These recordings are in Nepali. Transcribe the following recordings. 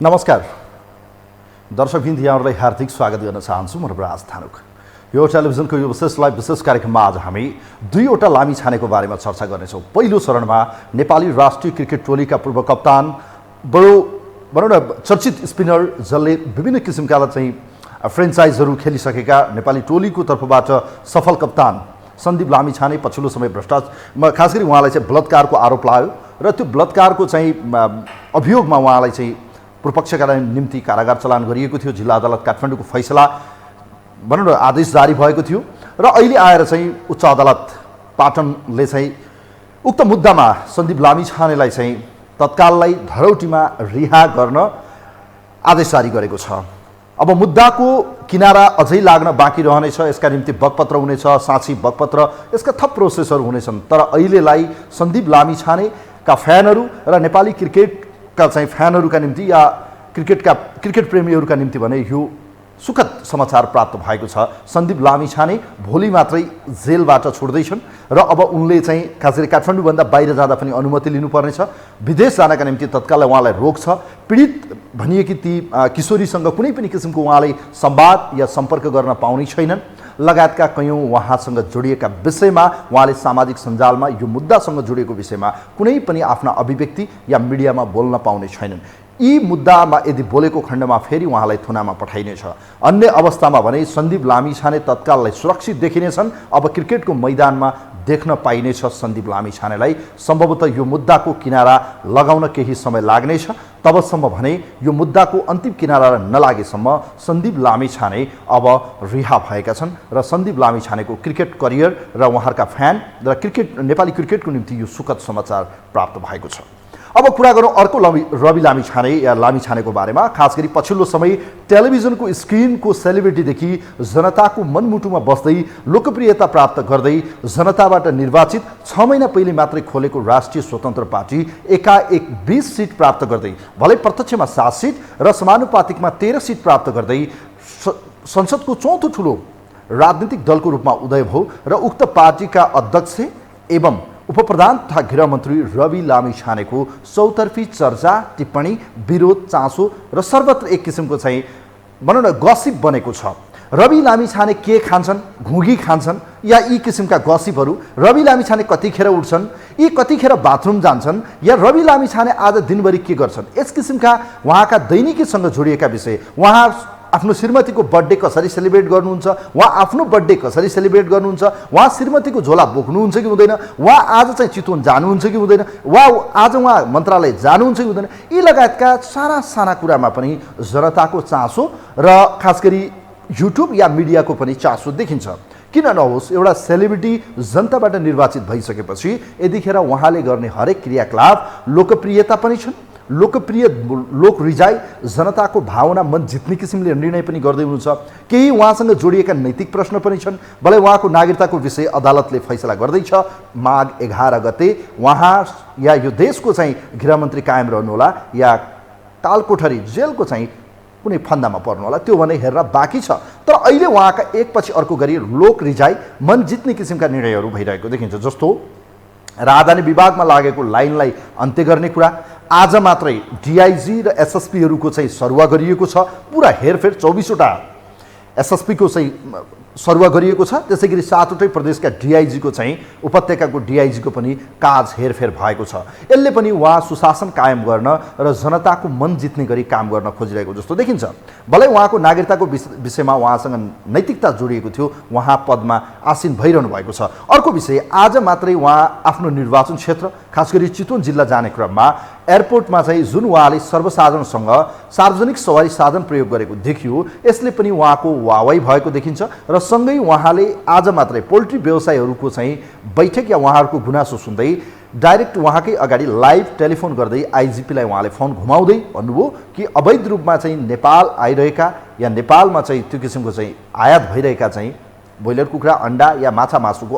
नमस्कार दर्शकवृन्द, यहाँहरूलाई हार्दिक स्वागत गर्न चाहन्छु। म राज धानुक। यो टेलिभिजनको यो विशेष कार्यक्रममा आज हामी दुईवटा लामिछानेको बारेमा चर्चा गर्नेछौँ। पहिलो चरणमा नेपाली राष्ट्रिय क्रिकेट टोलीका पूर्व कप्तान, भनौँ न चर्चित स्पिनर, जसले विभिन्न किसिमका चाहिँ फ्रेन्चाइजहरू खेलिसकेका नेपाली टोलीको तर्फबाट सफल कप्तान सन्दीप लामिछाने पछिल्लो समय भ्रष्टाचारमा खास गरी उहाँलाई चाहिँ बलात्कारको आरोप लाग्यो र त्यो बलात्कारको चाहिँ अभियोगमा उहाँलाई चाहिँ पूर्वपक्षका निम्ति कारागार चलान गरिएको थियो। जिल्ला अदालत काठमाडौँको फैसला भनौँ न आदेश जारी भएको थियो र अहिले आएर चाहिँ उच्च अदालत पाटनले चाहिँ उक्त मुद्दामा सन्दीप लामिछानेलाई चाहिँ तत्काललाई धरौटीमा रिहा गर्न आदेश जारी गरेको छ। अब मुद्दाको किनारा अझै लाग्न बाँकी रहनेछ। यसका निम्ति बगपत्र हुनेछ, साँची बगपत्र, यसका थप प्रोसेसहरू हुनेछन्। तर अहिलेलाई सन्दीप लामिछानेका फ्यानहरू र नेपाली क्रिकेटका चाहिँ फ्यानहरूका निम्ति या क्रिकेट प्रेमीहरूका निम्ति भने यो सुखद समाचार प्राप्त भएको छ। सन्दीप लामिछाने भोलि मात्रै जेलबाट छोड्दैछन् र अब उनले चाहिँ खास गरी काठमाडौँभन्दा बाहिर जाँदा पनि अनुमति लिनुपर्नेछ। विदेश जानका निम्ति तत्काल उहाँलाई रोक छ। पीडित भनिएकी ती किशोरीसँग कुनै पनि किसिमको उहाँले संवाद या सम्पर्क गर्न पाउने छैनन्। लगायतका कयौँ उहाँसँग जोडिएका विषयमा उहाँले सामाजिक सञ्जालमा यो मुद्दासँग जोडिएको विषयमा कुनै पनि आफ्ना अभिव्यक्ति या मिडियामा बोल्न पाउने छैनन्। यी मुद्दामा यदि बोलेको खण्डमा फेरि उहाँलाई थुनामा पठाइनेछ। अन्य अवस्थामा भने सन्दीप लामिछाने तत्काललाई सुरक्षित देखिनेछन्। अब क्रिकेटको मैदानमा देख्न पाइनेछ सन्दीप लामिछानेलाई। सम्भवतः यो मुद्दाको किनारा लगाउन केही समय लाग्नेछ। तबसम्म भने यो मुद्दाको अन्तिम किनारा नलागेसम्म सन्दीप लामिछाने अब रिहा भएका छन् र सन्दीप लामिछानेको क्रिकेट करियर र उहाँहरूका फ्यान र नेपाली क्रिकेटको निम्ति यो सुखद समाचार प्राप्त भएको छ। अब कुरा गरौँ अर्को रवि लामिछाने या लामिछानेको बारेमा। खास गरी पछिल्लो समय टेलिभिजनको स्क्रिनको सेलिब्रिटीदेखि जनताको मनमुटुमा बस्दै लोकप्रियता प्राप्त गर्दै जनताबाट निर्वाचित 6 महिना पहिले मात्रै खोलेको राष्ट्रिय स्वतन्त्र पार्टी एकाएक 20 सिट प्राप्त गर्दै, भलै प्रत्यक्षमा 7 सिट र समानुपातिकमा 13 सिट प्राप्त गर्दै संसदको चौथो ठुलो राजनीतिक दलको रूपमा उदय भयो र उक्त पार्टीका अध्यक्ष एवं उपप्रधान तथा गृहमन्त्री रवि लामिछानेको चौतर्फी चर्चा, टिप्पणी, विरोध, चासो र सर्वत्र एक किसिमको चाहिँ भनौँ न गसिप बनेको छ। रवि लामिछाने के खान्छन्, घुगी खान्छन् या यी किसिमका गसिपहरू, रवि लामिछाने कतिखेर उठ्छन्, यी कतिखेर बाथरुम जान्छन् या रवि लामिछाने आज दिनभरि के गर्छन्, यस किसिमका उहाँका दैनिकीसँग जोडिएका विषय, उहाँ आफ्नो श्रीमतीको बर्थडे कसरी सेलिब्रेट गर्नुहुन्छ, उहाँ आफ्नो बर्थडे कसरी सेलिब्रेट गर्नुहुन्छ, उहाँ श्रीमतीको झोला बोक्नुहुन्छ कि हुँदैन, उहाँ आज चाहिँ चितवन जानुहुन्छ कि हुँदैन, आज उहाँ मन्त्रालय जानुहुन्छ कि हुँदैन, यी लगायतका साना साना कुरामा पनि जनताको चासो र खास गरी युट्युब या मिडियाको पनि चासो देखिन्छ। किन नहोस्, एउटा सेलिब्रिटी जनताबाट निर्वाचित भइसकेपछि यतिखेर उहाँले गर्ने हरेक क्रियाकलाप लोकप्रियता पनि छन्, लोकप्रिय लोक रिजाई, जनताको भावना मन जित्ने किसिमले निर्णय पनि गर्दै हुनुहुन्छ। केही उहाँसँग जोडिएका नैतिक प्रश्न पनि छन्। भलै उहाँको नागरिकताको विषय अदालतले फैसला गर्दैछ। माघ 11 गते उहाँ या यो देशको चाहिँ गृहमन्त्री कायम रहनुहोला या कालकोठरी जेलको चाहिँ कुनै फन्दामा पर्नुहोला, त्यो भने हेर्न बाँकी छ। तर अहिले उहाँका एकपछि अर्को गरी लोक रिजाई, मन जित्ने किसिमका निर्णयहरू भइरहेको देखिन्छ। जस्तो राजधानी विभागमा लागेको लाइनलाई अन्त्य गर्ने कुरा, आज मात्रै डिआइजी र एसएसपीहरूको चाहिँ सरुवा गरिएको छ। पुरा हेरफेर 24 वटा एसएसपीको चाहिँ सरुवा गरिएको छ। त्यसै गरी 7 वटै प्रदेशका डिआइजीको चाहिँ उपत्यकाको डिआइजीको पनि काज हेरफेर भएको छ। यसले पनि उहाँ सुशासन कायम गर्न र जनताको मन जित्ने गरी काम गर्न खोजिरहेको जस्तो देखिन्छ। भलै उहाँको नागरिकताको विषयमा उहाँसँग नैतिकता जोडिएको थियो, उहाँ पदमा आसीन भइरहनु भएको छ। अर्को विषय, आज मात्रै उहाँ आफ्नो निर्वाचन क्षेत्र खास गरी चितवन जिल्ला जाने क्रममा एयरपोर्टमा चाहिँ जुन उहाँले सर्वसाधारणसँग सार्वजनिक सवारी साधन प्रयोग गरेको देखियो, यसले पनि उहाँको वाहवाही भएको देखिन्छ। र सँगै उहाँले आज मात्रै पोल्ट्री व्यवसायीहरूको चाहिँ बैठक या उहाँहरूको गुनासो सुन्दै डाइरेक्ट उहाँकै अगाडि लाइभ टेलिफोन गर्दै आइजिपीलाई उहाँले फोन घुमाउँदै भन्नुभयो कि अवैध रूपमा चाहिँ नेपाल आइरहेका या नेपालमा चाहिँ त्यो किसिमको चाहिँ आयात भइरहेका चाहिँ ब्रोइलर कुखुरा, अन्डा या माछा मासुको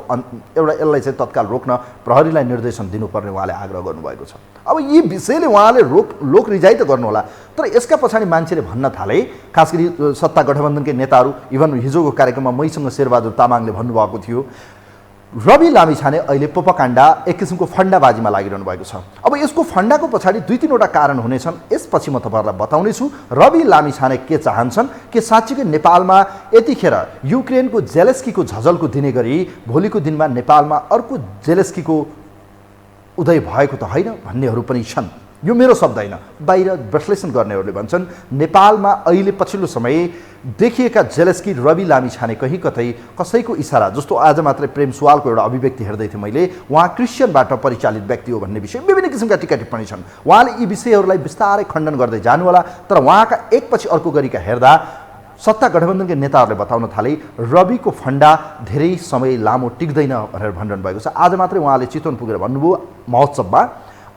एउटा यसलाई चाहिँ तत्काल रोक्न प्रहरीलाई निर्देशन दिनुपर्ने उहाँले आग्रह गर्नुभएको छ। अब यी विषयले उहाँले लोक रिजाई त गर्नुहोला, तर यसका पछाडि मान्छेले भन्न थाले, खास गरी सत्ता गठबन्धनकै नेताहरू, इभन हिजोको कार्यक्रममा मैसँग शेरबहादुर तामाङले भन्नुभएको थियो रवि लामिछाने अहिले पोपकाण्डा एक किसिमको फन्डाबाजीमा लागिरहनु भएको छ। अब यसको फन्डाको पछाडि 2-3 कारण हुनेछन्। यसपछि म तपाईँहरूलाई बताउनेछु रवि लामिछाने के चाहन्छन्, के साँच्चीकै नेपालमा यतिखेर युक्रेनको जेलेस्कीको झझल्को दिने गरी भोलिको दिनमा नेपालमा अर्को जेलेस्कीको उदय भएको त होइन भन्नेहरू पनि छन्। यो मेरो शब्द होइन, बाहिर विश्लेषण गर्नेहरूले भन्छन् नेपालमा अहिले पछिल्लो समय देखिएका जेलेस्की रवि लामिछाने कहीँ कतै कसैको इसारा, जस्तो आज मात्रै प्रेम सुवालको एउटा अभिव्यक्ति हेर्दै थिएँ मैले, उहाँ क्रिस्चियनबाट परिचालित व्यक्ति हो भन्ने विषय विभिन्न किसिमका टिका टिप्पणी छन्। उहाँले यी विषयहरूलाई बिस्तारै खण्डन गर्दै जानुहोला, तर उहाँका एकपछि अर्को गरिका हेर्दा सत्ता गठबन्धनका नेताहरूले बताउन थाले रविको फन्डा धेरै समय लामो टिक्दैन भनेर भनिरहनु भएको छ। आज मात्रै उहाँले चितवन पुगेर भन्नुभयो महोत्सवमा,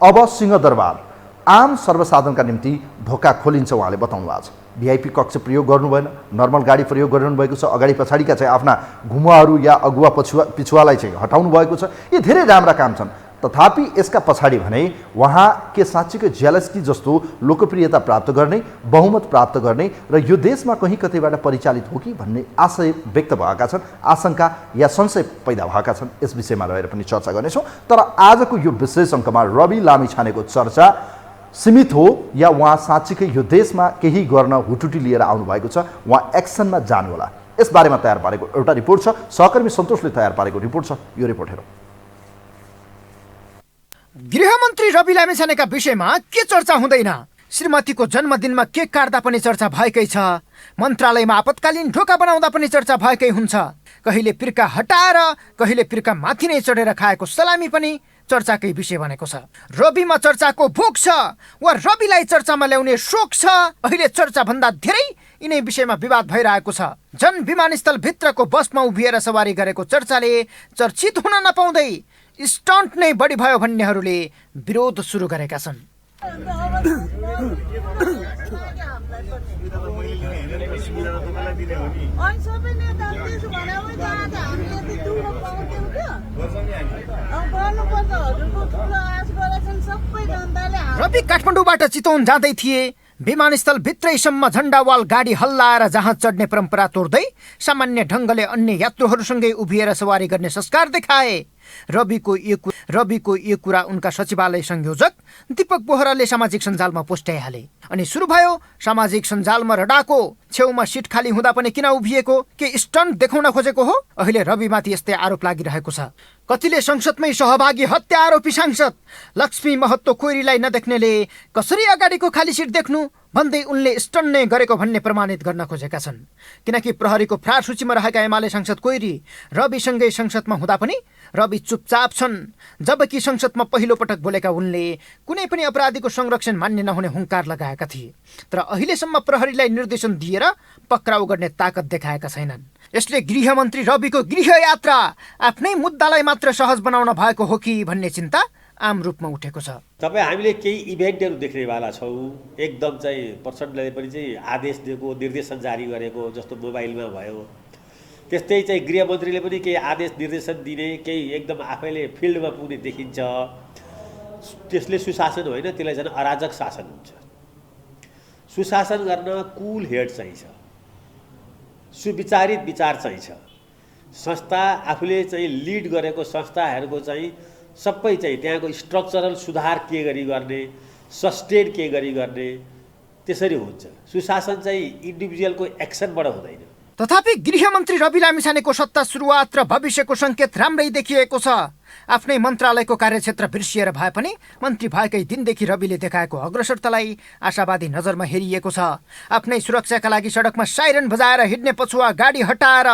अब सिंहदरबार आम सर्वसाधारणका निम्ति ढोका खोलिन्छ उहाँले बताउनु भएको छ। भिआइपी कक्ष प्रयोग गर्नु भएन, नर्मल गाडी प्रयोग गरिरहनु भएको छ, अगाडि पछाडिका चाहिँ आफ्ना घुमुवाहरू या अगुवा पिछुवालाई चाहिँ हटाउनु भएको छ। यी धेरै राम्रा काम छन्। तथापि यसका पछाडि भने उहाँ के साँच्चीकै जेलेस्की जस्तो लोकप्रियता प्राप्त गर्ने, बहुमत प्राप्त गर्ने र यो देशमा कहीँ कतैबाट परिचालित हो कि भन्ने आशय व्यक्त भएका छन्, आशंका या संशय पैदा भएका छन्। यस विषयमा रहेर पनि चर्चा गर्नेछौँ। तर आजको यो विशेष अङ्कमा रवि लामिछानेको चर्चा सीमित हो या उहाँ साँच्चीकै यो देशमा केही गर्न हुटुटी लिएर आउनुभएको छ, उहाँ एक्सनमा जानुहोला। यसबारेमा तयार पारेको एउटा रिपोर्ट छ, सहकर्मी सन्तोषले तयार पारेको रिपोर्ट छ। यो रिपोर्ट हेरौँ। गृहमन्त्री रवि लामिछानेका विषयमा के चर्चा हुँदैन? श्रीमतीको जन्मदिनमा केक काट्दा पनि चर्चा भएकै छ। मन्त्रालयमा आपतकालीन ढोका बनाउँदा पनि चर्चा भएकै हुन्छ। कहिले पिर्का हटाएर कहिले पिर्का माथि नै चढेर खाएको सलामी पनि चर्चाकै विषय बनेको छ। रविमा चर्चाको भोक छ वा रविलाई चर्चामा ल्याउने शोक छ? अहिले चर्चा भन्दा धेरै यिनै विषयमा विवाद भइरहेको छ। जन विमानस्थल भित्रको बसमा उभिएर सवारी गरेको चर्चाले चर्चित हुन नपाउँदै स्टन्ट नै बढी भयो भन्नेहरूले विरोध सुरु गरेका छन्। रवि काठमाडौँबाट चितवन जाँदै थिए। विमानस्थल भित्रैसम्म झण्डावाल गाडी हल्लाएर जहाज चढ्ने परम्परा तोड्दै सामान्य ढङ्गले अन्य यात्रुहरूसँगै उभिएर सवारी गर्ने संस्कार देखाए। रविको यो कुरा उनका सचिवालय संयोजक दीपक बोहराले सामाजिक सञ्जालमा पोस्टाइहाले अनि सुरु भयो सामाजिक सञ्जालमा रडाको। छेउमा सिट खाली हुँदा पनि किन उभिएको? के स्टन्ट देखाउन खोजेको हो? अहिले रविमाथि यस्तै आरोप लागिरहेको छ। कतिले संसदमै सहभागी हत्या आरोपी सांसद लक्ष्मी महतो कोइरीलाई नदेख्नेले कसरी अगाडिको खाली सिट देख्नु भन्दै उनले स्टन्ट नै गरेको भन्ने प्रमाणित गर्न खोजेका छन्। किनकि प्रहरीको फ्रार सूचीमा रहेका एमाले सांसद कोइरी रविसँगै संसदमा हुँदा पनि रवि चुपचाप छन्, जबकि संसदमा पहिलो पटक बोलेका उनले कुनै पनि अपराधीको संरक्षण मान्य नहुने हुङ्कार लगाएका थिए। तर अहिलेसम्म प्रहरीलाई निर्देशन दिएर पक्राउ गर्ने ताकत देखाएका छैनन्। यसले गृहमन्त्री रविको गृह यात्रा आफ्नै मुद्दालाई मात्र सहज बनाउन भएको हो कि भन्ने चिन्ता आम रूपमा उठेको छ। तपाईँ हामीले केही इभेन्टहरू देख्नेवाला छौँ। एकदम चाहिँ प्रचण्डले पनि चाहिँ आदेश दिएको, निर्देशन जारी गरेको जस्तो मोबाइलमा भयो, त्यस्तै चाहिँ गृहमन्त्रीले पनि केही आदेश निर्देशन दिने, केही एकदम आफैले फिल्डमा पुग्ने देखिन्छ। त्यसले सुशासन होइन, त्यसलाई झन् अराजक शासन हुन्छ। सुशासन गर्न कुल हेड चाहिन्छ, सुविचारित विचार चाहिन्छ। संस्था आफूले चाहिँ लिड गरेको संस्थाहरूको चाहिँ सबै चाहिँ त्यहाँको स्ट्रक्चरल सुधार के गरी गर्ने, सस्टेन के गरी गर्ने, त्यसरी हुन्छ। सुशासन चाहिँ इन्डिभिजुअलको एक्सनबाट हुँदैन। तथापि गृहमन्त्री रवि लामिछानेको सत्ता सुरुवात र भविष्यको सङ्केत राम्रै देखिएको छ। आफ्नै मन्त्रालयको कार्यक्षेत्र बिर्सिएर भए पनि मन्त्री भएकै दिनदेखि रविले देखाएको अग्रसरतालाई आशावादी नजरमा हेरिएको छ। आफ्नै सुरक्षाका लागि सडकमा साइरन बजाएर हिँड्ने पछुवा गाडी हटाएर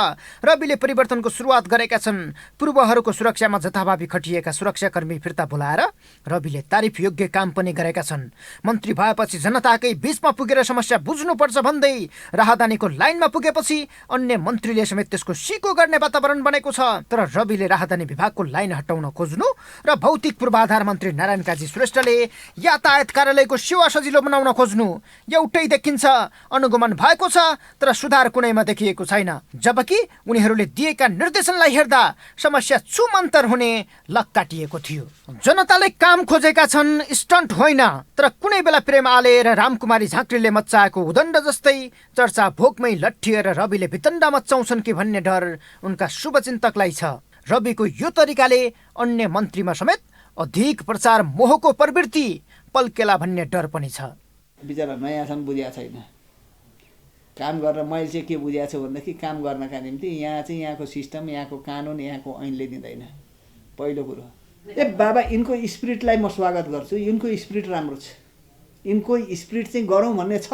रविले परिवर्तनको सुरुवात गरेका छन्। पूर्वहरूको सुरक्षामा जथाभावी खटिएका सुरक्षाकर्मी फिर्ता बोलाएर रविले तारिफ योग्य काम पनि गरेका छन्। मन्त्री भएपछि जनताकै बीचमा पुगेर समस्या बुझ्नुपर्छ भन्दै राहदानीको लाइनमा पुगेपछि अन्य मन्त्रीले समेत त्यसको सिको गर्ने वातावरण बनेको छ। तर रविले राहदानी विभागको लाइन हटाउन खोज्नु र भौतिक पूर्वाधार मन्त्री नारायण काजी श्रेष्ठले यातायात कार्यालयको सेवा सजिलो बनाउन खोज्नु एउटै देखिन्छ। अनुगमन भएको छ तर सुधार कुनैमा देखिएको छैन। जबकि उनीहरूले दिएका निर्देशनलाई हेर्दा समस्या छुमन्तर हुने लक काटिएको थियो। जनताले काम खोजेका छन्, स्टन्ट होइन। तर कुनै बेला प्रेम आले र रामकुमारी झाँक्रीले मच्चाएको उदण्ड जस्तै चर्चा भोकमै लट्ठिएर रविले भितण्डा मच्चाउँछन् कि भन्ने डर उनका शुभचिन्तकलाई छ। रविको यो तरिकाले अन्य मन्त्रीमा समेत अधिक प्रचार मोहको प्रवृत्ति पल्केला भन्ने डर पनि छ। बिचरा नयाँ छन्, बुझेको छैन काम गर्न। मैले चाहिँ के बुझेको छु भनेदेखि काम गर्नका निम्ति यहाँ चाहिँ यहाँको सिस्टम, यहाँको कानुन, यहाँको ऐनले दिँदैन। पहिलो कुरो बाबा यिनको स्पिरिटलाई म स्वागत गर्छु, यिनको स्पिरिट राम्रो छ, यिनको स्पिरिट चाहिँ गरौँ भन्ने छ।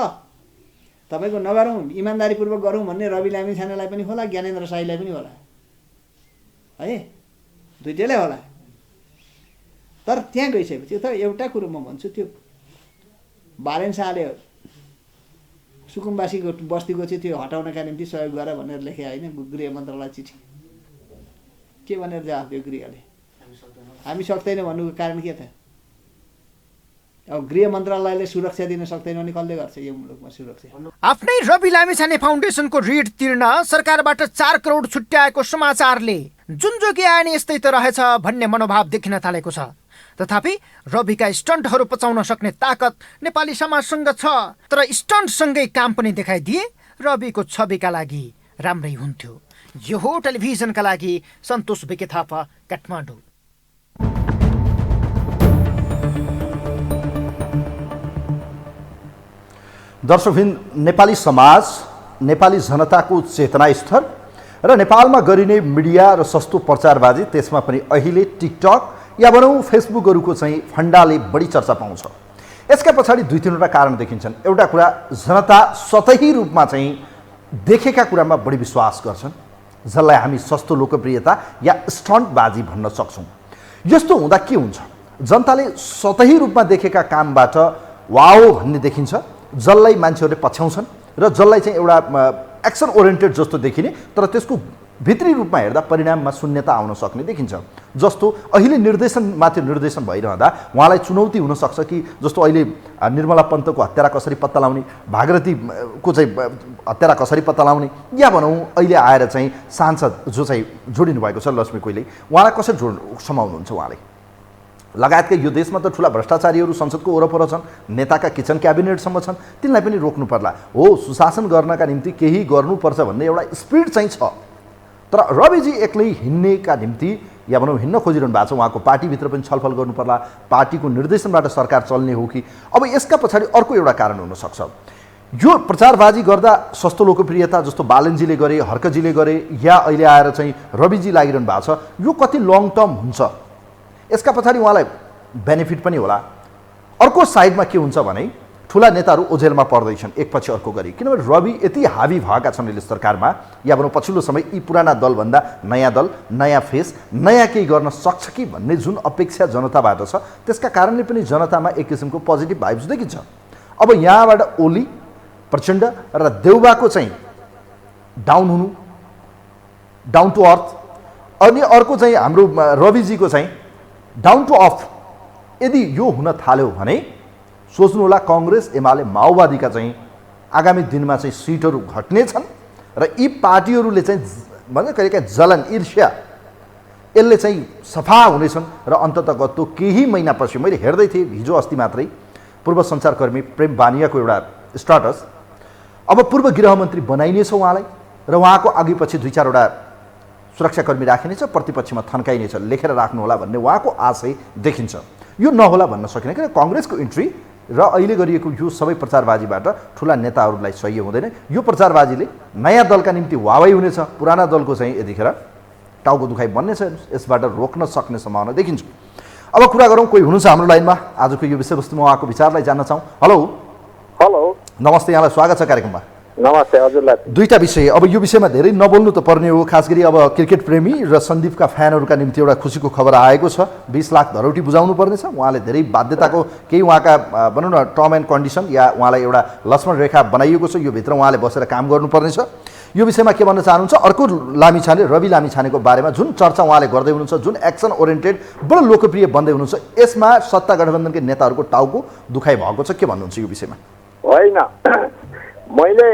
तपाईँको नगरौँ, इमान्दारीपूर्वक गरौँ भन्ने रवि लामिछानेलाई पनि होला, ज्ञानेन्द्र साईलाई पनि होला है, दुइटैलाई होला। तर त्यहाँ गइसकेपछि त एउटा कुरो म भन्छु, त्यो बालेन शाहले सुकुम्बासीको बस्तीको चाहिँ त्यो हटाउनका निम्ति सहयोग गर भनेर लेखे होइन गृह मन्त्रालय चिठी। के भनेर जवाफ दियो गृहले? हामी सक्दैनौँ भन्नुको कारण के त? अब गृह मन्त्रालयले सुरक्षा दिन सक्दैन भने कसले गर्छ यो मुलुकमा सुरक्षा? आफ्नै रवि लामिछाने फाउन्डेसनको ऋण तिर्न सरकारबाट 4 करोड छुट्याएको समाचारले जुन जोगी आए नि यस्तै त रहेछ भन्ने मनोभाव देखिन थालेको छ। तथापि रविका स्टन्टहरू पचाउन सक्ने ताकत नेपाली समाजसँग छ। तर स्टन्टसँगै काम पनि देखाइदिए रविको छविका लागि राम्रै हुन्थ्यो। यो हो टेलिभिजनका लागि सन्तोष बिके थापा, काठमाडौँ। दर्शकबिन, नेपाली समाज, नेपाली जनताको चेतना स्तर र नेपालमा गरिने मिडिया र सस्तो प्रचारबाजी, त्यसमा पनि अहिले टिकटक या भनौँ फेसबुकहरूको चाहिँ फन्डाले बढी चर्चा पाउँछ। यसका पछाडि 2-3वटा कारण देखिन्छन्। एउटा कुरा, जनता सतही रूपमा चाहिँ देखेका कुरामा बढी विश्वास गर्छन्, जसलाई हामी सस्तो लोकप्रियता या स्टन्टबाजी भन्न सक्छौँ। यस्तो हुँदा के हुन्छ? जनताले सतही रूपमा देखेका कामबाट वाओ भन्ने देखिन्छ, जसलाई मान्छेहरूले पछ्याउँछन् र जसलाई चाहिँ एउटा एक्सन ओरिएन्टेड जस्तो देखिने, तर त्यसको भित्री रूपमा हेर्दा परिणाममा शून्यता आउन सक्ने देखिन्छ। जस्तो अहिले निर्देशनमाथि निर्देशन भइरहँदा उहाँलाई चुनौती हुनसक्छ कि जस्तो अहिले निर्मला पन्तको हत्यारा कसरी पत्ता लगाउने, भागीरथीको चाहिँ हत्यारा कसरी पत्ता लगाउने, या भनौँ अहिले आएर चाहिँ सांसद जो चाहिँ जोडिनु भएको छ लक्ष्मी कोइली, उहाँलाई कसरी समाउनुहुन्छ उहाँले? लगायतका यो देशमा त ठुला भ्रष्टाचारीहरू संसदको वरपर छन्, नेताका किचन क्याबिनेटसम्म छन्, तिनलाई पनि रोक्नु पर्ला। हो, सुशासन गर्नका निम्ति केही गर्नुपर्छ भन्ने एउटा स्पिरिट चाहिँ छ। तर रविजी एक्लै हिँड्नेका निम्ति या भनौँ हिँड्न खोजिरहनु भएको छ, उहाँको पार्टीभित्र पनि छलफल गर्नु पर्ला, पार्टीको निर्देशनबाट सरकार चल्ने हो कि? अब यसका पछाडि अर्को एउटा कारण हुनसक्छ। यो प्रचारबाजी गर्दा सस्तो लोकप्रियता जस्तो बालनजीले गरे, हर्कजीले गरे, या अहिले आएर चाहिँ रविजी लागिरहनु भएको छ, यो कति लङ टर्म हुन्छ? यसका पछाडि उहाँलाई बेनिफिट पनि होला। अर्को साइडमा के हुन्छ भने ठुला नेताहरू ओझेलमा पर्दैछन् एकपछि अर्को गरी, किनभने रवि यति हावी भएका छन् अहिले सरकारमा, या भनौँ पछिल्लो समय यी पुराना दलभन्दा नयाँ दल, नयाँ फेस, नयाँ केही गर्न सक्छ कि भन्ने जुन अपेक्षा जनताबाट छ, त्यसका कारणले पनि जनतामा एक किसिमको पोजिटिभ भाइब्स देखिन्छ। अब यहाँबाट ओली, प्रचण्ड र देउबाको चाहिँ डाउन हुनु, डाउन टु अर्थ, अनि अर्को चाहिँ हाम्रो रविजीको चाहिँ डाउन टु अफ, यदि यो हुन थाल्यो भने सोच्नु होला कांग्रेस, एमाले, माओवादीका चाहिँ आगामी दिनमा चाहिँ सिटहरू घट्ने छन् र यी पार्टीहरूले चाहिँ भन्छ कहिलेकाहीँ जलन, ईर्ष्या, यसले चाहिँ सफा हुनेछन् र अन्ततगत केही महिनापछि मैले हेर्दै थिएँ हिजो अस्ति मात्रै पूर्व सञ्चारकर्मी प्रेम बानियाको एउटा स्ट्याटस, अब पूर्व गृहमन्त्री बनाइनेछ उहाँलाई र उहाँको अघिपछि 2-4वटा सुरक्षाकर्मी राखिनेछ, प्रतिपक्षमा थन्काइनेछ, लेखेर राख्नु होला भन्ने उहाँको आशय देखिन्छ। यो नहोला भन्न सकिने, किन कांग्रेसको इन्ट्री र अहिले गरिएको यो सबै प्रचारबाजीबाट ठुला नेताहरूलाई सही हुँदैन। यो प्रचारबाजीले नयाँ दलका निम्ति वावाई हुनेछ, पुराना दलको चाहिँ यतिखेर टाउको दुखाइ बन्नेछ, यसबाट रोक्न सक्ने सम्भावना देखिन्छ। अब कुरा गरौँ, कोही हुनुहुन्छ हाम्रो लाइनमा, आजको यो विषयवस्तुमा उहाँको विचारलाई जान्न चाहौँ। हेलो हेलो, नमस्ते, यहाँलाई स्वागत छ कार्यक्रममा। नमस्ते हजुरलाई। दुईटा विषय, अब यो विषयमा धेरै नबोल्नु त पर्ने हो, खास गरी अब क्रिकेट प्रेमी र सन्दीपका फ्यानहरूका निम्ति एउटा खुसीको खबर आएको छ। 20 लाख धरौटी बुझाउनु पर्नेछ। उहाँले धेरै बाध्यताको केही उहाँका भनौँ न टर्म एन्ड कन्डिसन या उहाँलाई एउटा लक्ष्मण रेखा बनाइएको छ, यो भित्र उहाँले बसेर काम गर्नुपर्नेछ। यो विषयमा के भन्न चाहनुहुन्छ? अर्को लामिछाने, रवि लामिछानेको बारेमा जुन चर्चा उहाँले गर्दै हुनुहुन्छ, जुन एक्सन ओरिएन्टेड बडो लोकप्रिय बन्दै हुनुहुन्छ, यसमा सत्ता गठबन्धनकै नेताहरूको टाउको दुखाइ भएको छ, के भन्नुहुन्छ यो विषयमा? होइन, मैले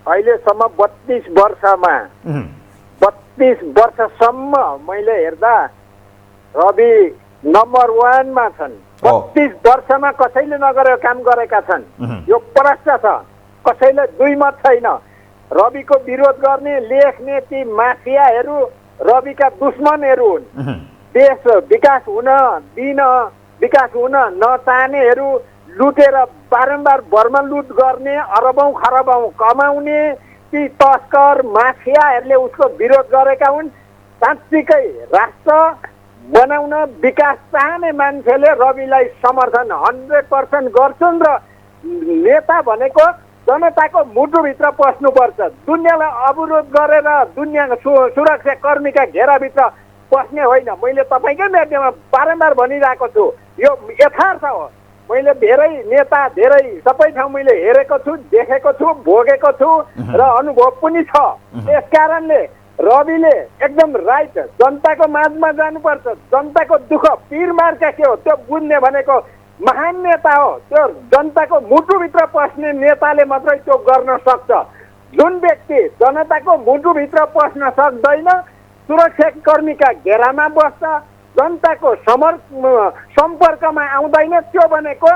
अहिलेसम्म 32 वर्षमा 32 वर्षसम्म मैले हेर्दा रवि नम्बर 1 मा छन्। 32 वर्षमा कसैले नगरेको काम गरेका छन्, यो प्रश्न छ। कसैले दुई मत छैन। रविको विरोध गर्ने, लेख्ने ती माफियाहरू रविका दुश्मनहरू हुन्। देश विकास हुन नचाहनेहरू, लुटेर बारम्बार बर्मा लुट गर्ने, अरबौँ खरबौँ कमाउने ती तस्कर माफियाहरूले उसको विरोध गरेका हुन्। साँच्चीकै राष्ट्र बनाउन विकास चाहने मान्छेले रविलाई समर्थन 100% गर्छन् र नेता भनेको जनताको मुटुभित्र पस्नुपर्छ। दुनियाँलाई अवरोध गरेर दुनियाँको सुरक्षा कर्मीका घेराभित्र पस्ने होइन। मैले तपाईँकै माध्यममा बारम्बार भनिरहेको छु, यो यथार्थ हो। मैले धेरै नेता धेरै सबै ठाउँ मैले हेरेको छु, देखेको छु, भोगेको छु र अनुभव पनि छ। यस कारणले रविले एकदम राइट जनताको माझमा जानुपर्छ। जनताको दुःख पीर मार्का के हो त्यो बुझ्ने भनेको महान नेता हो। त्यो जनताको मुटुभित्र पस्ने नेताले मात्रै त्यो गर्न सक्छ। जुन व्यक्ति जनताको मुटुभित्र पस्न सक्दैन, सुरक्षाकर्मीका घेरामा बस्छ, जनताको सम्पर्कमा आउँदैन, त्यो भनेको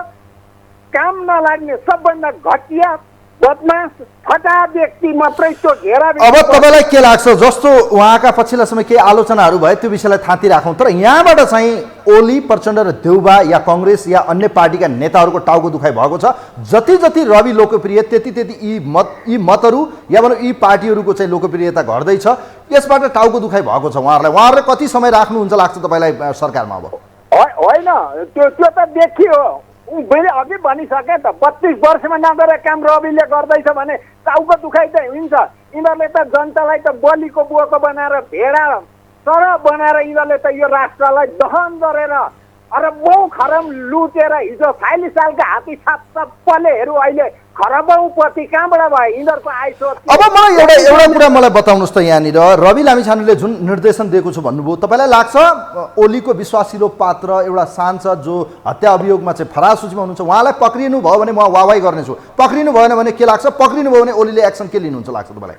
काम नलाग्ने सबभन्दा घटिया बदमास फटा व्यक्ति मात्रै त्यो घेरा। अब तपाईँलाई के लाग्छ, जस्तो उहाँका पछिल्ला समय केही आलोचनाहरू भए त्यो विषयलाई थाँती राखौँ, तर यहाँबाट चाहिँ ओली, प्रचण्ड र देउबा या कङ्ग्रेस या अन्य पार्टीका नेताहरूको टाउको दुखाइ भएको छ। जति जति रवि लोकप्रिय त्यति त्यति यी मतहरू या भनौँ यी पार्टीहरूको चाहिँ लोकप्रियता घट्दैछ। यसबाट टाउको दुखाइ भएको छ उहाँहरूले कति समय राख्नुहुन्छ लाग्छ तपाईँलाई सरकारमा? अब होइन, त्यो त देखियो। मैले अघि भनिसकेँ त, 32 वर्षमा नगरेको काम रविले गर्दैछ भने टाउको दुखाइ त हुन्छ। यिनीहरूले त जनतालाई त बलिको बोको बनाएर भेडा सरह बनाएर यिनीहरूले त यो राष्ट्रलाई दहन गरेर अरबौँ खरब लुटेर हिजो 40 सालका हात्ती पलेहरू अहिले खरबौँपति कहाँबाट भयो यिनीहरूको आइसो। अब मलाई एउटा कुरा मलाई बताउनुहोस् त, यहाँनिर रवि लामिछानेले जुन निर्देशन दिएको छु भन्नुभयो, तपाईँलाई लाग्छ ओलीको विश्वासिलो पात्र एउटा सांसद जो हत्या अभियोगमा चाहिँ फरार सूचीमा हुनुहुन्छ, उहाँलाई पक्रिनु भयो भने म वाहवाही गर्नेछु, पक्रिनु भएन भने के लाग्छ, पक्रिनु भयो भने ओलीले एक्सन के लिनुहुन्छ लाग्छ तपाईँलाई?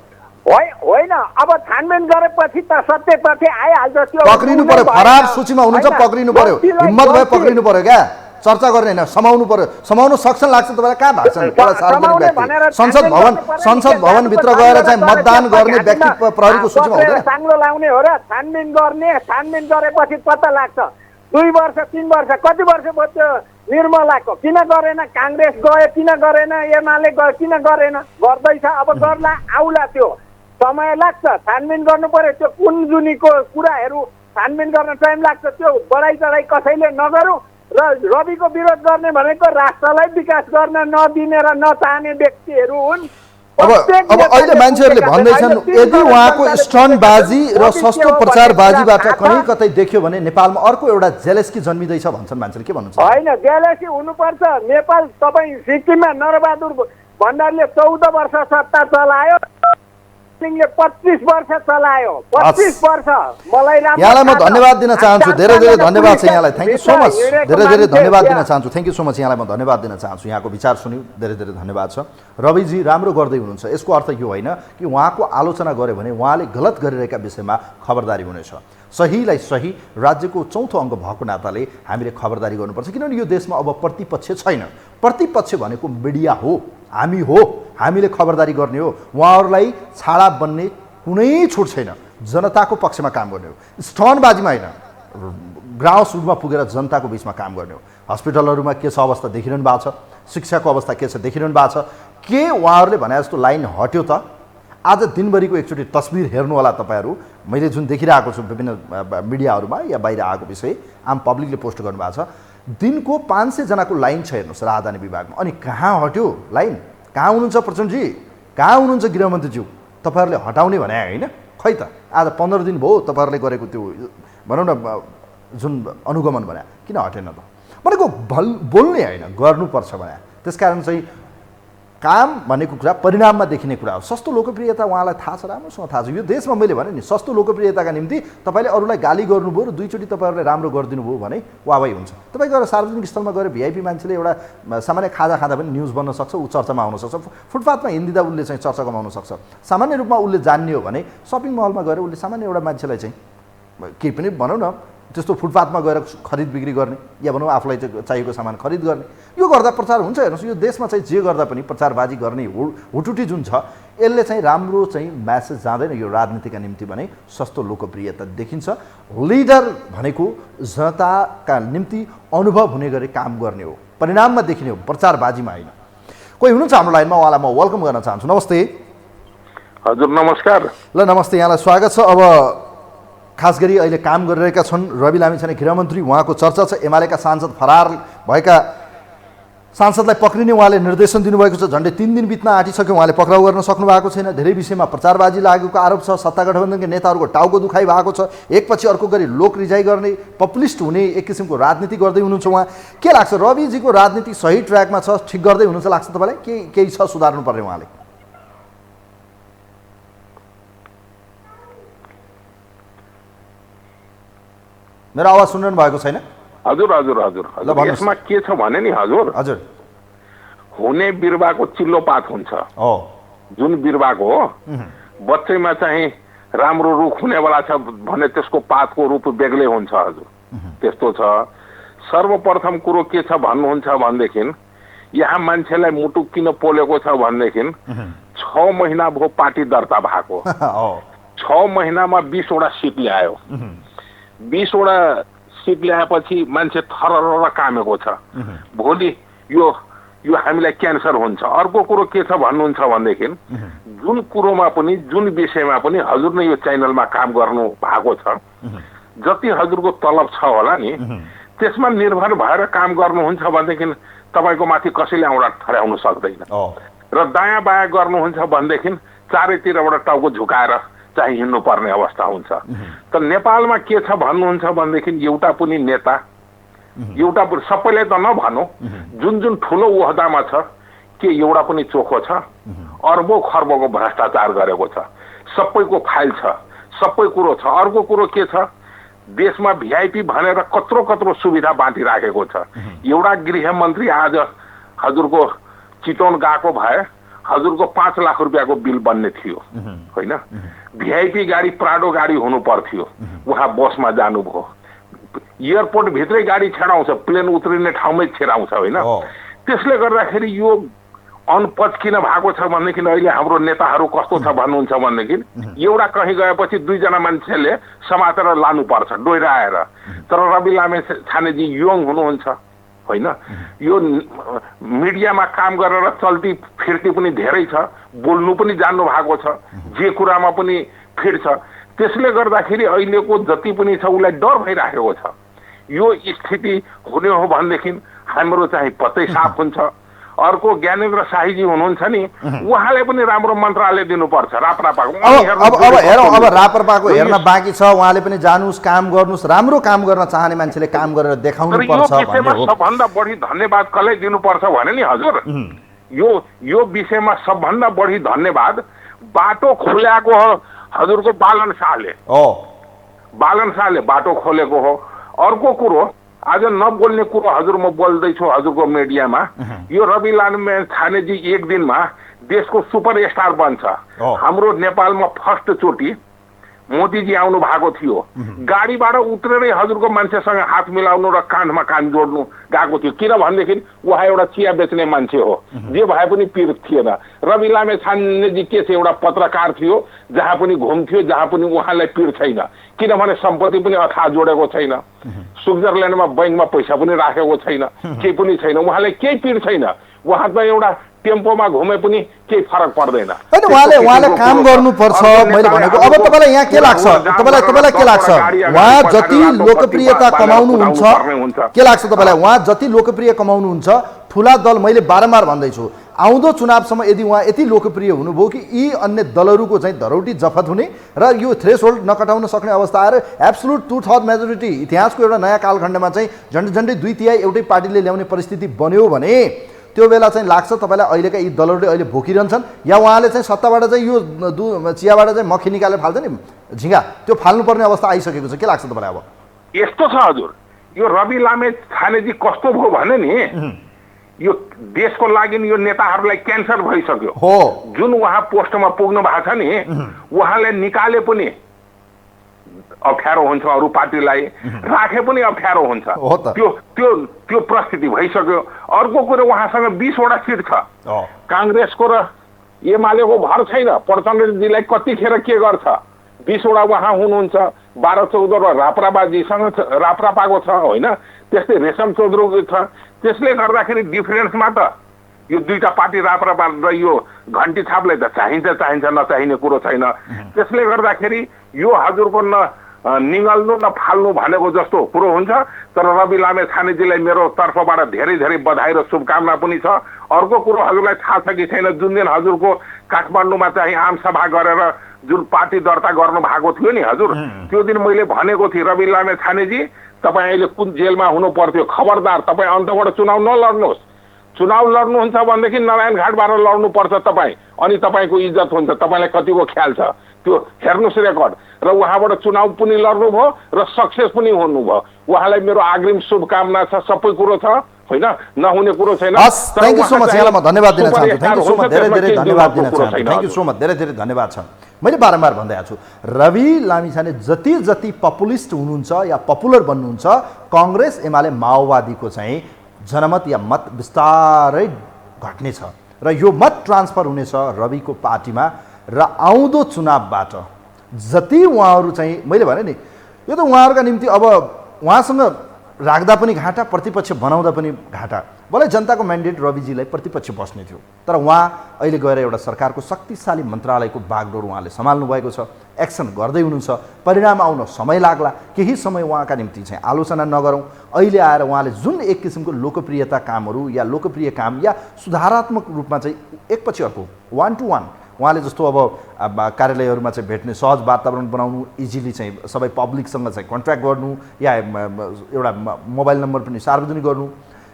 होइन, अब छानबिन गरेपछि त सत्य तथ्य आइहाल्छ। त्यो पक्रिनु पर्यो, फरार सूचीमा हुनुहुन्छ, पक्रिनु पर्यो, हिम्मत भए पक्रिनु पर्यो क्या, चर्चा गर्ने होइन, समाउनु पर्यो। समाउनु सक्छन् लाग्छ तपाईँलाई? कहाँ भाग्छन् सार्वजनिक व्यक्ति? संसद भवनभित्र गएर चाहिँ मतदान गर्ने व्यक्ति प्रहरीको सूचीमा हुँदैन? साङ्लो लाउने हो र छानबिन गर्ने, छानबिन गरेपछि पत्ता लाग्छ। 2 वर्ष 3 वर्ष कति वर्ष भयो निर्मलाको? किन गरेन? काङ्ग्रेस गयो किन गरेन? एमाले गयो किन गरेन? गर्दैछ, अब गर्ला आउला। त्यो समय लाग्छ, छानबिन गर्नु पर्यो। त्यो कुन जुनीको कुराहरू छानबिन गर्न टाइम लाग्छ। त्यो बढाइ चढाइ कसैले नगरौँ। र रविको विरोध गर्ने भनेको राष्ट्रलाई विकास गर्न नदिने र नचाहने व्यक्तिहरू हुन्। अब अहिले मान्छेहरूले भन्दैछन् यदि उहाँको स्टन्टबाजी र सस्तो प्रचारबाजीबाट कहीँ कतै देखियो भने नेपालमा अर्को एउटा जेलेस्की जन्मिँदैछ भन्छन् मान्छेले, के भन्नुहुन्छ? होइन, जेलेसी हुनुपर्छ। नेपाल तपाईँ सिक्किममा नरबहादुर भण्डारीले 14 वर्ष सत्ता चलायो, 25 वर्ष चलायो। 25 वर्ष मलाई यहाँलाई म धन्यवाद दिन चाहन्छु। धेरै धेरै धन्यवाद छ यहाँलाई। Thank you so much. धेरै धेरै धन्यवाद दिन चाहन्छु। Thank you so much. यहाँलाई म धन्यवाद दिन चाहन्छु। यहाँको विचार सुन्यौँ, धेरै धेरै धन्यवाद छ। रविजी राम्रो गर्दै हुनुहुन्छ। यसको अर्थ यो होइन कि उहाँको आलोचना गऱ्यो भने उहाँले गलत गरिरहेका विषयमा खबरदारी हुनेछ। सहीलाई सही, राज्यको चौथो अङ्ग भएको नाताले हामीले खबरदारी गर्नुपर्छ। किनभने यो देशमा अब प्रतिपक्ष छैन। प्रतिपक्ष भनेको मिडिया हो, हामी हो, हामीले खबरदारी गर्ने हो। उहाँहरूलाई छाडा बन्ने कुनै छुट छैन। जनताको पक्षमा काम गर्ने हो, स्टन्टबाजीमा होइन, ग्राउन्डमा पुगेर जनताको बिचमा काम गर्ने हो। हस्पिटलहरूमा के छ अवस्था देखिरहनु भएको छ, शिक्षाको अवस्था के छ देखिरहनु भएको छ। के उहाँहरूले भने जस्तो लाइन हट्यो त? आज दिनभरिको एकचोटि तस्बिर हेर्नु होला तपाईँहरू। मैले जुन देखिरहेको छु विभिन्न मिडियाहरूमा या बाहिर आएको विषय आम पब्लिकले पोस्ट गर्नुभएको छ, दिनको 500 जनाको लाइन छ हेर्नुहोस् राजधानी विभागमा। अनि कहाँ हट्यो लाइन? कहाँ हुनुहुन्छ प्रचण्डजी? कहाँ हुनुहुन्छ गृहमन्त्रीज्यू? तपाईँहरूले हटाउने भने होइन? खै त आज 15 दिन भयो तपाईँहरूले गरेको त्यो भनौँ न जुन अनुगमन भने, किन हटेन त? भनेको बोल्ने होइन, गर्नुपर्छ भने। त्यसकारण चाहिँ काम भनेको कुरा परिणाममा देखिने कुरा हो। सस्तो लोकप्रियता उहाँलाई थाहा छ, राम्रोसँग थाहा छ। यो देशमा मैले भने नि सस्तो लोकप्रियताका निम्ति तपाईँले अरूलाई गाली गर्नुभयो र 2 चोटि तपाईँहरूले राम्रो गरिदिनु भयो भने वाहवाही हुन्छ। तपाईँ गएर सार्वजनिक स्थलमा गएर भिआइपी मान्छेले एउटा सामान्य खाजा खाँदा पनि न्युज बन्न सक्छ, ऊ चर्चामा आउन सक्छ। फुटपाथमा हिँडिदिँदा उसले चाहिँ चर्चा कमाउन सक्छ। सामान्य रूपमा उसले जान्ने हो भने सपिङ मलमा गएर उसले सामान्य एउटा मान्छेलाई चाहिँ केही पनि भनौँ न त्यस्तो फुटपाथमा गएर खरिद बिक्री गर्ने या भनौँ आफूलाई चाहिएको सामान खरिद गर्ने यो गर्दा प्रचार हुन्छ। हेर्नुहोस् यो देशमा चाहिँ जे गर्दा पनि प्रचारबाजी गर्ने हुटुटी जुन छ यसले चाहिँ राम्रो चाहिँ म्यासेज जाँदैन यो राजनीतिका निम्ति भने सस्तो लोकप्रियता देखिन्छ। लिडर भनेको जनताका निम्ति अनुभव हुने गरी काम गर्ने हो, परिणाममा देखिने हो, प्रचारबाजीमा होइन। कोही हुनुहुन्छ हाम्रो लाइनमा, उहाँलाई म वेलकम गर्न चाहन्छु। नमस्ते। हजुर नमस्कार। ल नमस्ते, यहाँलाई स्वागत छ। अब खास गरी अहिले काम गरिरहेका छन् रवि लामिछाने गृहमन्त्री, उहाँको चर्चा छ एमालेका सांसद फरार भएका सांसदलाई पक्रिने उहाँले निर्देशन दिनुभएको छ। झन्डै 3 दिन बित्न आँटिसक्यो, उहाँले पक्राउ गर्न सक्नु भएको छैन। धेरै विषयमा प्रचारबाजी लागेको आरोप छ। सत्ता गठबन्धनका नेताहरूको टाउको दुखाइ भएको छ। एकपछि अर्को गरी लोक रिजाइ गर्ने, पपुलिस्ट हुने एक किसिमको राजनीति गर्दै हुनुहुन्छ उहाँ। के लाग्छ रविजीको राजनीति सही ट्र्याकमा छ, ठिक गर्दै हुनुहुन्छ लाग्छ तपाईँलाई? केही छ सुधार्नु पर्ने उहाँले? मेरो आवाज सुनिरहनु भएको छैन? हजुर हजुर हजुर हजुर यसमा के छ भने नि हजुर हजुर हुने बिरुवाको चिल्लो पात हुन्छ। जुन बिरुवाको हो बच्चैमा चाहिँ राम्रो रुख हुनेवाला छ भने त्यसको पातको रूप बेग्लै हुन्छ हजुर। त्यस्तो छ। सर्वप्रथम कुरो के छ भन्नुहुन्छ भनेदेखि यहाँ मान्छेलाई मुटु किन पोलेको छ भनेदेखि 6 महिना भयो पार्टी दर्ता भएको। 6 महिनामा 20 वटा सिट ल्यायो। 20 वटा सिट ल्याएपछि मान्छे थरर कामेको छ। भोलि यो हामीलाई क्यान्सर हुन्छ। अर्को कुरो के छ भन्नुहुन्छ भनेदेखि जुन कुरोमा पनि जुन विषयमा पनि हजुर नै यो च्यानलमा काम गर्नु भएको छ, जति हजुरको तलब छ होला नि त्यसमा निर्भर भएर काम गर्नुहुन्छ भनेदेखि तपाईँको माथि कसैले औँठा ठड्याउन सक्दैन। र दायाँ बायाँ गर्नुहुन्छ भनेदेखि चारैतिरबाट टाउको झुकाएर चाहिँ हिँड्नु पर्ने अवस्था हुन्छ। त नेपालमा के छ भन्नुहुन्छ भनेदेखि एउटा पनि नेता, एउटा सबैलाई त नभनौँ, जुन जुन ठुलो ओहदामा छ के एउटा पनि चोखो छ? अर्बौं खर्बको भ्रष्टाचार गरेको छ। सबैको फाइल छ, सबै कुरो छ। अर्को कुरो के छ, देशमा भिआइपी भनेर कत्रो कत्रो सुविधा बाँटिराखेको छ। एउटा गृहमन्त्री आज हजुरको चितवन गएको भए हजुरको 5 लाख रुपियाँको बिल बन्ने थियो होइन? भिआइपी गाडी प्राडो गाडी हुनु पर्थ्यो, उहाँ बसमा जानुभयो। एयरपोर्ट भित्रै गाडी छेडाउँछ, प्लेन उत्रिने ठाउँमै छेडाउँछ होइन? त्यसले गर्दाखेरि यो अनपच किन भएको छ भनेदेखि अहिले हाम्रो नेताहरू कस्तो छ भन्नुहुन्छ भनेदेखि एउटा कहीँ गएपछि 2 जना मान्छेले समातेर लानुपर्छ डोइराएर। तर रवि लामिछानेजी यङ हुनुहुन्छ होइन? यो मिडियामा काम गरेर चल्ती फिर्ती पनि धेरै छ, बोल्नु पनि जान्नु भएको छ, जे कुरामा पनि फिट छ। त्यसले गर्दाखेरि अहिलेको जति पनि छ उसलाई डर भइराखेको छ। यो स्थिति हुने हो भनेदेखि हाम्रो चाहिँ पत्तै साफ हुन्छ। अर्को ज्ञानेन्द्र शाहीजी हुनुहुन्छ नि, उहाँले पनि राम्रो मन्त्रालय दिनुपर्छ राप्रपाको। अब हेरौँ, अब राप्रपाको हेर्न बाँकी छ। उहाँले पनि जानुस्, काम गर्नुस्, राम्रो काम गर्न चाहने मान्छेले काम गरेर देखाउनु पर्छ भन्ने हो। सबभन्दा बढी धन्यवाद कसलाई दिनुपर्छ भने नि हजुर, यो विषयमा सबभन्दा बढी धन्यवाद बाटो खोलेको हो हजुरको बालन शाहले बाटो खोलेको हो। अर्को कुरो आज नबोल्ने कुरो हजुर म बोल्दैछु हजुरको मिडियामा, यो रवि लामिछानेजी एक दिनमा देशको सुपरस्टार बन्छ। हाम्रो नेपालमा फर्स्ट चोटि मोदीजी आउनु भएको थियो, गाडीबाट उत्रेरै हजुरको मान्छेसँग हात मिलाउनु र काँधमा कान जोड्नु गएको थियो। किनभनेदेखि उहाँ एउटा चिया बेच्ने मान्छे हो, जे भए पनि पीर थिएन। रवि लामिछानेजी के छ, एउटा पत्रकार थियो, जहाँ पनि घुम्थ्यो, जहाँ पनि उहाँलाई पीर छैन। किनभने सम्पत्ति पनि अथाह जोडेको छैन, स्विजरल्यान्डमा बैंकमा पैसा पनि राखेको छैन, केही पनि छैन, उहाँलाई केही पीर छैन। उहाँ त एउटा टेम्पोमा घुमे पनि केही फरक पर्दैन। उहाँले काम गर्नुपर्छ मैले भनेको। अब तपाईँलाई यहाँ के लाग्छ, तपाईँलाई के लाग्छ, उहाँ जति लोकप्रियता कमाउनुहुन्छ, के लाग्छ तपाईँलाई उहाँ जति लोकप्रिय कमाउनुहुन्छ, ठुला दल, मैले बारम्बार भन्दैछु आउँदो चुनावसम्म यदि उहाँ यति लोकप्रिय हुनुभयो कि यी अन्य दलहरूको चाहिँ धरौटी जफत हुने र यो थ्रेसहोल्ड नकटाउन सक्ने अवस्था आएर एब्सोल्युट 2/3 मेजोरिटी इतिहासको एउटा नयाँ कालखण्डमा चाहिँ झन्डै 2/3 एउटै पार्टीले ल्याउने परिस्थिति बन्यो भने त्यो बेला चाहिँ लाग्छ तपाईँलाई अहिलेका यी दलहरूले अहिले भोकिरहन्छन् या उहाँले चाहिँ सत्ताबाट चाहिँ यो चियाबाट चाहिँ मक्खी निकालेर फाल्छ नि झिङ्गा, त्यो फाल्नुपर्ने अवस्था आइसकेको छ। के लाग्छ तपाईँलाई? अब यस्तो छ हजुर, यो रवि लामिछानेजी कस्तो भयो भने नि, यो देशको लागि यो नेताहरूलाई क्यान्सर भइसक्यो हो। जुन उहाँ पोस्टमा पुग्नु भएको छ नि, उहाँले निकाले पनि अप्ठ्यारो हुन्छ अरू पार्टीलाई, राखे पनि अप्ठ्यारो हुन्छ। त्यो परिस्थिति भइसक्यो। अर्को कुरो उहाँसँग 20वटा सिट छ। काङ्ग्रेसको र एमालेको भर छैन प्रचण्डजीलाई कतिखेर के गर्छ। 20वटा उहाँ हुनुहुन्छ, 12-14 राप्रपाको छ होइन, त्यस्तै रेशम चौधरीको छ। त्यसले गर्दाखेरि डिफरेन्समा त यो दुईटा पार्टी राप्रपा र यो घन्टी छापलाई त चाहिन्छ नचाहिने कुरो छैन। त्यसले गर्दाखेरि यो हजुरको निगल्नु न फाल्नु भनेको जस्तो कुरो हुन्छ। तर रवि लामेछानेजीलाई मेरो तर्फबाट धेरै धेरै बधाई र शुभकामना पनि छ। अर्को कुरो हजुरलाई थाहा छ कि छैन, जुन दिन हजुरको काठमाडौँमा चाहिँ आम सभा गरेर जुन पार्टी दर्ता गर्नु भएको थियो नि हजुर, त्यो दिन मैले भनेको थिएँ रवि लामेछानेजी तपाईँ अहिले कुन जेलमा हुनु पर्थ्यो, खबरदार तपाईँ अन्तबाट चुनाव नलड्नुहोस्। चुनाव लड्नुहुन्छ भनेदेखि नारायणघाटबाट लड्नुपर्छ तपाईँ, अनि तपाईँको इज्जत हुन्छ। तपाईँलाई कतिको ख्याल छ त्यो हेर्नुहोस् रेकर्ड। र उहाँबाट चुनाव पनि लड्नुभयो र सक्सेस पनि हुनुभयो। उहाँलाई मेरो अग्रिम शुभकामना छ। सबै कुरो छ होइन, नहुने कुरो छैन। Thank you so much. यहाँलाई म धन्यवाद दिन चाहन्छु। थ्याङ्क यू सो मच, धेरै धेरै धन्यवाद दिन चाहन्छु। थ्याङ्क यू सो मच, धेरै धेरै धन्यवाद छ। मैले बारम्बार भन्दै आएको छु, रवि लामिछाने जति पपुलिस्ट हुनुहुन्छ या पपुलर बन्नुहुन्छ, काङ्ग्रेस एमाले माओवादीको चाहिँ जनमत या मत बिस्तारै घट्नेछ र यो मत ट्रान्सफर हुनेछ रविको पार्टीमा। र आउँदो चुनावबाट जति उहाँहरू चाहिँ मैले भने नि, यो त उहाँहरूका निम्ति अब उहाँसँग राख्दा पनि घाटा, प्रतिपक्ष बनाउँदा पनि घाटा। भलै जनताको म्यान्डेट रविजीलाई प्रतिपक्ष बस्ने थियो, तर उहाँ अहिले गएर एउटा सरकारको शक्तिशाली मन्त्रालयको बागडोर उहाँले सम्हाल्नु भएको छ, एक्सन गर्दै हुनुहुन्छ। परिणाम आउन समय लाग्ला, केही समय उहाँका निम्ति चाहिँ आलोचना नगरौँ। अहिले आएर उहाँले जुन एक किसिमको लोकप्रियता कामहरू या लोकप्रिय काम या सुधारात्मक रूपमा चाहिँ एकपछि अर्को 1 to 1 उहाँले जस्तो अब कार्यालयहरूमा चाहिँ भेट्ने सहज वातावरण बनाउनु, इजिली चाहिँ सबै पब्लिकसँग चाहिँ कन्ट्याक्ट गर्नु, या एउटा मोबाइल नम्बर पनि सार्वजनिक गर्नु,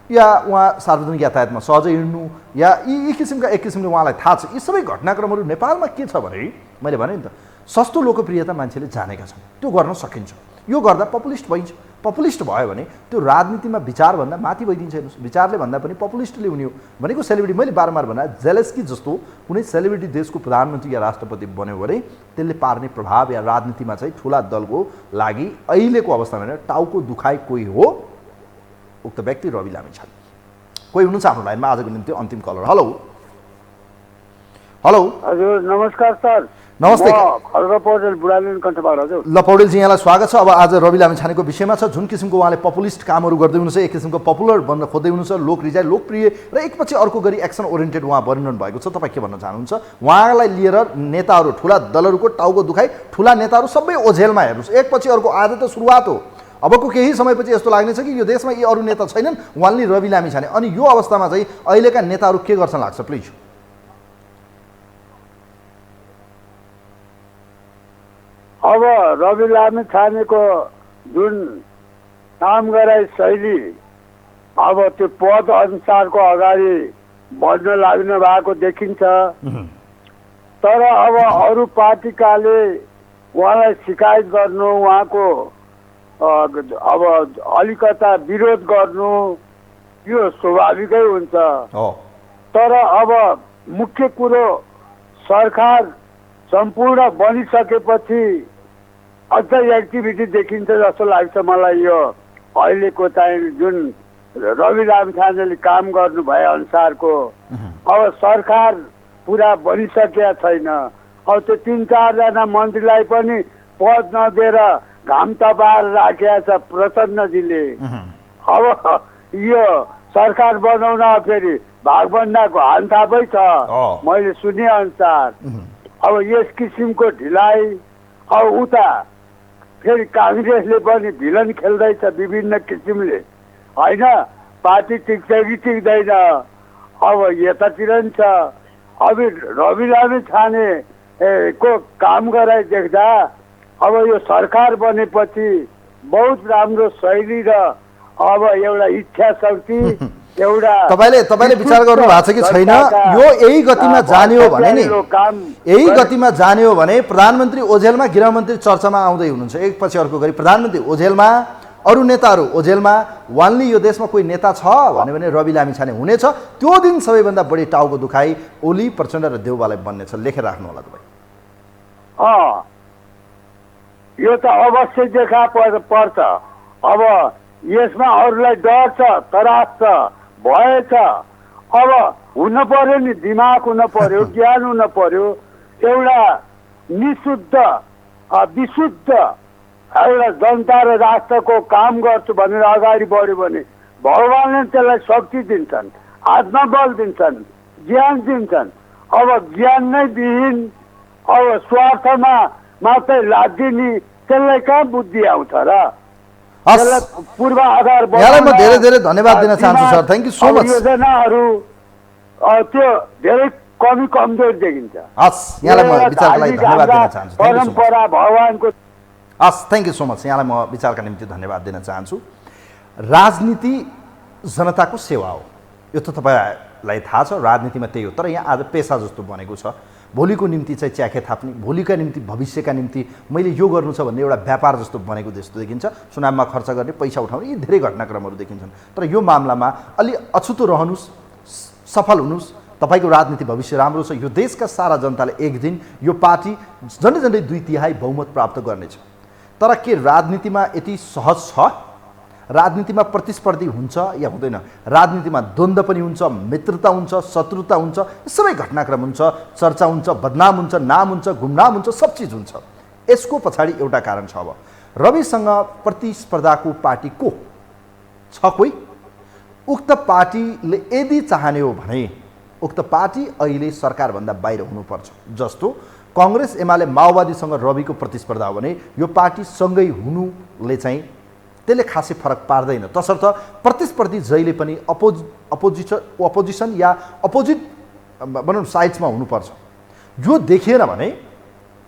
या उहाँ सार्वजनिक यातायातमा सहजै हिँड्नु, या यी किसिमका एक किसिमले उहाँलाई थाहा छ। यी सबै घटनाक्रमहरू नेपालमा के छ भने, मैले भने नि त, सस्तो लोकप्रियता मान्छेले जानेका छन्, त्यो गर्न सकिन्छ। यो गर्दा पपुलिस्ट भइन्छ। पपुलिस्ट भयो भने त्यो राजनीतिमा विचारभन्दा माथि भइदिन्छ। हेर्नुहोस्, विचारले भन्दा पनि पपुलिस्टले हुने हो भनेको सेलिब्रिटी। मैले बारम्बार भने जेलेस्की जस्तो कुनै सेलिब्रिटी देशको प्रधानमन्त्री या राष्ट्रपति बन्यो भने त्यसले पार्ने प्रभाव या राजनीतिमा चाहिँ ठुला दलको लागि अहिलेको अवस्थामा होइन, टाउको दुखाइ कोही हो, उक्त व्यक्ति रवि लामिछाने। कोही हुनुहुन्छ आफ्नो लाइनमा आजको निम्ति अन्तिम कलर। हेलो हेलो हजुर, नमस्कार सर। नमस्ते। खड्ग पौडेल बुढालिन कण्ठबाट हजुर। ल पौडेलजी, यहाँलाई स्वागत छ। अब आज रवि लामिछानेको विषयमा छ, जुन किसिमको उहाँले पपुलिस्ट कामहरू गर्दै हुनुहुन्छ, एक किसिमको पपुलर बन्न खोज्दै हुनुहुन्छ, लोकप्रिय र एकपछि अर्को गरी एक्सन ओरिएन्टेड उहाँ बनिरहनु भएको छ। तपाईँ के भन्न चाहनुहुन्छ? उहाँलाई लिएर नेताहरू, ठुला दलहरूको टाउको दुखाइ, ठुला नेताहरू सबै ओझेलमा। हेर्नुहोस्, एकपछि अर्को आज त सुरुवात हो। अबको केही समयपछि यस्तो लाग्नेछ कि यो देशमा यी अरू नेता छैनन्, उहाँले रवि लामिछाने। अनि यो अवस्थामा चाहिँ अहिलेका नेताहरू के गर्छन् लाग्छ? प्लिज। अब रवि लामिछानेको जुन काम गराइ शैली, अब त्यो पद अनुसारको अगाडि बढ्न लाग्नु भएको देखिन्छ। तर अब अरू पार्टीकाले उहाँलाई शिकायत गर्नु, उहाँको अब अलिकता विरोध गर्नु, यो स्वाभाविकै हुन्छ। तर अब मुख्य कुरो, सरकार सम्पूर्ण बनिसकेपछि अझ एक्टिभिटी देखिन्छ जस्तो लाग्छ मलाई। यो अहिलेको चाहिँ जुन रवि लामिछानेले काम गर्नु भए अनुसारको अब सरकार पुरा बनिसकेका छैन। अब त्यो 3-4 जना मन्त्रीलाई पनि पद नदिएर घाम तपाएर राखेका छ प्रचण्डजीले। अब यो सरकार बनाउन फेरि भागभण्डाको हानथापै छ मैले सुने अनुसार। अब यस किसिमको ढिलाइ, अब उता फेरि काङ्ग्रेसले पनि भिलन खेल्दैछ विभिन्न किसिमले होइन, पार्टी टिक्छ कि टिक्दैन, अब यतातिर नि छ। अब रवि लामिछाने को काम गराइ देख्दा अब यो सरकार बनेपछि बहुत राम्रो शैली र अब एउटा इच्छा शक्ति, एउटा तपाईले विचार गर्नु भएको छ कि छैन? यो यही गतिमा जाने हो भने नि, यही गतिमा जाने हो भने प्रधानमन्त्री ओझेलमा, गृहमन्त्री चर्चामा आउँदै हुनुहुन्छ, एकपछि अर्को गरी प्रधानमन्त्री ओझेलमा, अरू नेताहरू ओझेलमा। वानली यो देशमा कोही नेता छ भन्यो भने रवि लामिछाने हुनेछ। त्यो दिन सबैभन्दा बढी टाउको दुखाइ ओली, प्रचण्ड र देउवालाई बन्नेछ। लेखेर राख्नु होला तपाईँ। यो त अवश्य देखा पर्छ। अब यसमा अरूलाई डर छ, त्रास छ, भय छ। अब हुन पर्यो नि, दिमाग हुन पर्यो, ज्ञान हुन पर्यो, एउटा निशुद्ध विशुद्ध एउटा जनता र राष्ट्रको काम गर्छु भनेर अगाडि बढ्यो भने भगवानले त्यसलाई शक्ति दिन्छन्, आत्मबल दिन्छन्, ज्ञान दिन्छन्। अब ज्ञान नै विहीन, अब स्वार्थमा मात्रै लादिने, त्यसलाई कहाँ बुद्धि आउँछ र? पूर्वाधार यहाँलाई म धेरै धेरै धन्यवाद दिन चाहन्छु sir. Thank you so much. योजनाहरू त्यो धेरै कमी कमजोर देखिन्छ। हस्, यहाँलाई म विचारका लागि धन्यवाद दिन चाहन्छु। परम्परा भगवानको। हस्, थ्याङ्क यू सो मच। यहाँलाई म विचारका निम्ति धन्यवाद दिन चाहन्छु। राजनीति जनताको सेवा हो, यो त तपाईँलाई थाहा छ। राजनीतिमा त्यही हो। तर यहाँ आज पेसा जस्तो बनेको छ। भोलिको निम्ति चाहिँ च्याखे थाप्ने, भोलिका निम्ति, भविष्यका निम्ति मैले यो गर्नु छ भन्ने एउटा व्यापार जस्तो बनेको जस्तो देखिन्छ। चुनावमा खर्च गर्ने, पैसा उठाउने, यी धेरै घटनाक्रमहरू देखिन्छन्। तर यो मामलामा अलि अछुतो रहनुहोस्, सफल हुनुहोस्, तपाईँको राजनीति भविष्य राम्रो छ। यो देशका सारा जनताले एक दिन यो पार्टी झन्डै झन्डै 2/3 बहुमत प्राप्त गर्नेछ। तर के राजनीतिमा यति सहज छ? राजनीतिमा प्रतिस्पर्धी हुन्छ या हुँदैन? राजनीतिमा द्वन्द्व पनि हुन्छ, मित्रता हुन्छ, शत्रुता हुन्छ, सबै घटनाक्रम हुन्छ, चर्चा हुन्छ, बदनाम हुन्छ, नाम हुन्छ, गुमनाम हुन्छ, सब चिज हुन्छ। यसको पछाडि एउटा कारण छ। अब रविसँग प्रतिस्पर्धाको पार्टी को छ? कोही? उक्त पार्टीले यदि चाहने हो भने उक्त पार्टी अहिले सरकारभन्दा बाहिर हुनुपर्छ। जस्तो कांग्रेस एमाले माओवादीसँग रविको प्रतिस्पर्धा हो भने यो पार्टी सँगै हुनुले चाहिँ त्यसले खासै फरक पार्दैन। तसर्थ प्रतिस्पर्धी जहिले पनि अपोजिसन या अपोजिट भनौँ साइड्समा हुनुपर्छ। यो देखिएन भने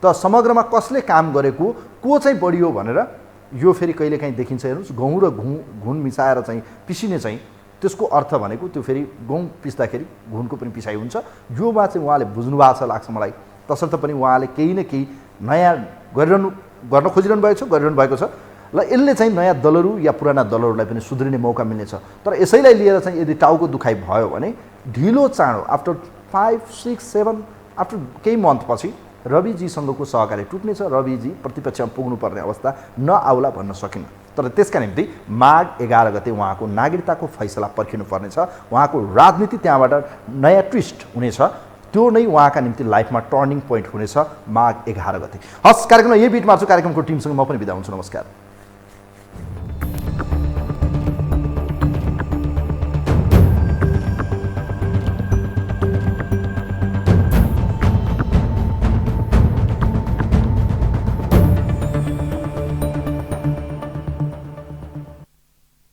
त समग्रमा कसले काम गरेको, को चाहिँ बढी हो भनेर यो फेरि कहिलेकाहीँ देखिन्छ। हेर्नुहोस्, गहुँ र घुन मिसाएर चाहिँ पिसिने चाहिँ त्यसको अर्थ भनेको त्यो फेरि गहुँ पिस्दाखेरि घुनको पनि पिसाइ हुन्छ। योमा चाहिँ उहाँले बुझ्नु भएको छ लाग्छ मलाई। तसर्थ पनि उहाँले केही न केही नयाँ गर्न खोजिरहनु भएको छ, गरिरहनु भएको छ। ल यसले चाहिँ नयाँ दलहरू या पुराना दलहरूलाई पनि सुध्रिने मौका मिल्नेछ। तर यसैलाई लिएर चाहिँ यदि टाउको दुखाइ भयो भने ढिलो चाँडो आफ्टर 5, 6, 7 आफ्टर केही मन्थपछि रविजीसँगको सहकार्य टुट्नेछ। रविजी प्रतिपक्षमा पुग्नुपर्ने अवस्था नआउला भन्न सकिन्न। तर त्यसका निम्ति माघ 11 गते उहाँको नागरिकताको फैसला पर्खिनुपर्नेछ। उहाँको राजनीति त्यहाँबाट नयाँ ट्विस्ट हुनेछ। त्यो नै उहाँका निम्ति लाइफमा टर्निङ पोइन्ट हुनेछ माघ 11 गते। हस्, कार्यक्रममा यही बिट मार्छु। कार्यक्रमको टिमसँग म पनि बिदा हुन्छु। नमस्कार।